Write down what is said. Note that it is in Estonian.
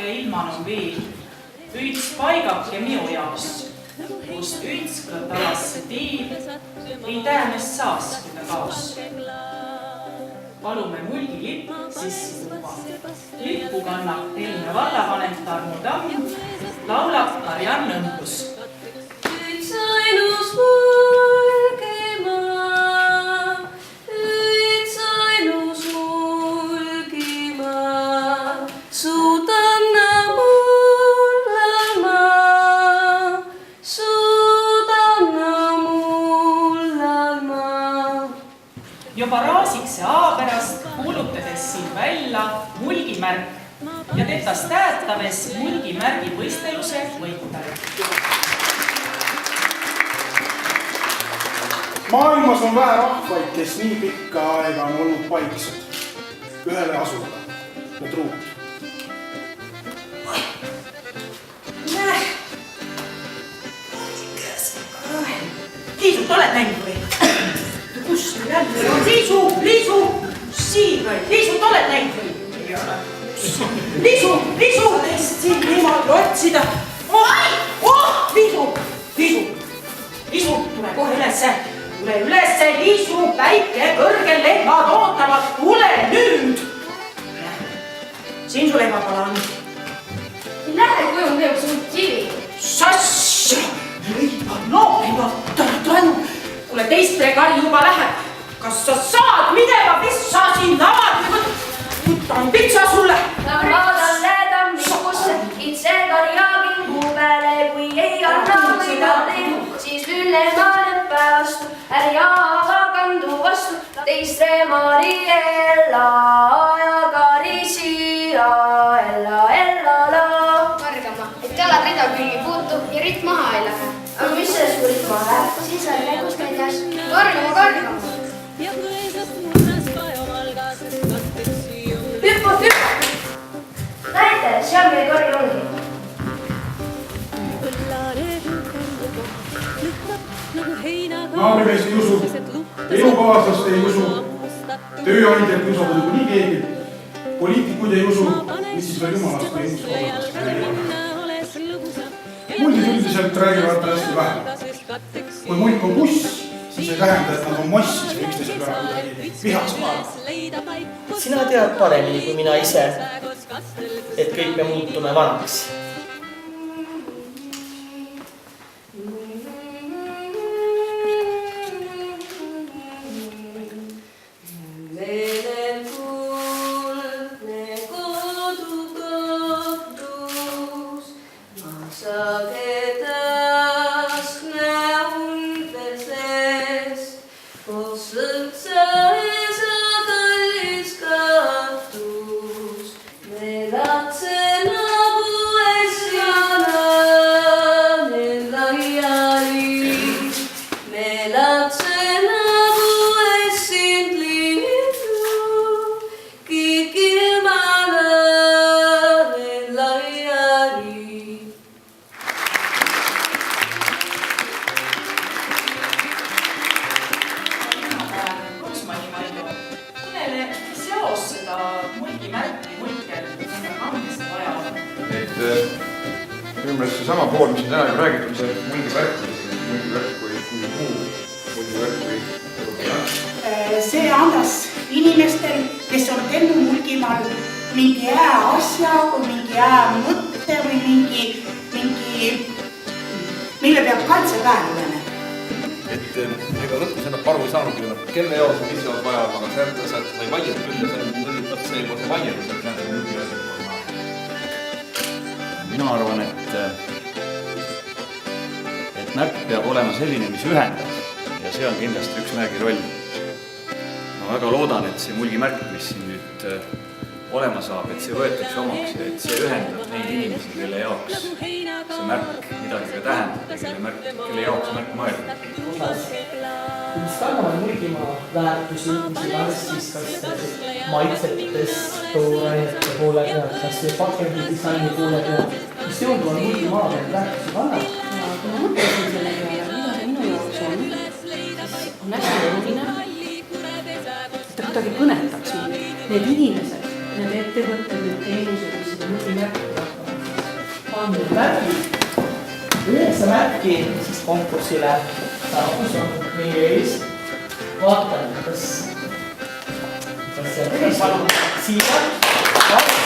Kaljake ilman on veel, üts paigake minu jaos, kust üts kõtalasse tiib, ei täänest saas, kui ta kaos. Palume mulgi lipp sissi tuua. Lippu kannab Helme vallavanem Tarmo Tamm, laulab Mariann Õmbus. Üts ainus mulgimaa, üts ainus mulgimaa, suudanna mullalmaa, suudanna mullalmaa. Juba raasikse aapärast kuulutades siin välja mulgimärk ja tetast täetaves mulgimärgi võisteluse võitaja. Maailmas on vähe rahvaid, kes nii pikka aega on olnud paiksed, ühele asuda ja truud. Liisut oled näinud või? Kus ta jälle on? Liisu! Siin või? Liisut oled näinud või? Ei ole. Liisu! Teist siin niimoodi otsida. Liisu, tule kohe ülesse. Tule ülesse, Liisu, päike, kõrgel lehmad ootavad. Tule nüüd! Siin su lehmapala on. Ei lähe, kui on teeb sul kivi. Sass! Leibad noopivad. Tule nüüd. Kuule, teist regari juba läheb. Kas sa saad midega pissa siin avad? Võtan pitsa sulle. Ta vaatan tammikusse, itse karjagin kuu peale, kui ei anna võida teed, siis üllemale vastu, ärja kandu vastu, teist Mariella ja Karisia, ella la. Kargama, et jalad rida külgi puutu ja ritt maha ei lähe. Aga mis sellest kui ritt maha läheb? Siis on nägus väljas. Kargama. Hüppa! Näite, seal meil kari ongi. Naabrimees ei usu, elukaaslast ei usu, tööandjad ei usu nii keegi, poliitikuid ei usu, mis siis veel jumalast või uskonnast räägivad. Muldid üldiselt räägivad hästi vähe. Kui mulk on buss, siis ei tähenda, et nad on mossis või üksteise peale kuidagi vihaks maailma. Sina tead paremini kui mina ise, et kõik me muutume vanaks. Sama pool, mis on täna juba räägitud, see mulgivärk kui muu mulgivärk või see andas inimestel, kes on ellu mulgimaal mingi hea asja või mingi hea mõtte või mingi mille peab kaitse päev olema. Et ega lõpus ennast aru ei saanud, kelle jaos on mis jaos vaja, aga sa ei vaielda küll ja see vaielda seal käes mulgivärk. Mina arvan, et märk peab olema selline, mis ühendab ja see on kindlasti üks märgi roll. Ma väga loodan, et see mulgimärk, mis siin nüüd olema saab, et see võetakse omaks ja et see ühendab neid inimesi, kelle jaoks see märk midagi ka tähendab ja kelle jaoks märk mõeldab. Mis kannavad mulgimaa väärtusi, mis iganes siis kas maitsetes, toorainete poole pealt, kas see pakendi disaini poole pealt, mis seonduvad mulgimaa peal väärtusi kannab? Kui ma mõtlesin selle peale, mida see minu jaoks on, siis on hästi oluline, et ta kuidagi kõnetaks mind. Need inimesed, need ettevõtted, need teenused, mis seda mulgimärki nüüd märgid. 9 märki siis konkursile saabus on meie ees. Vaatan, kas see on siia.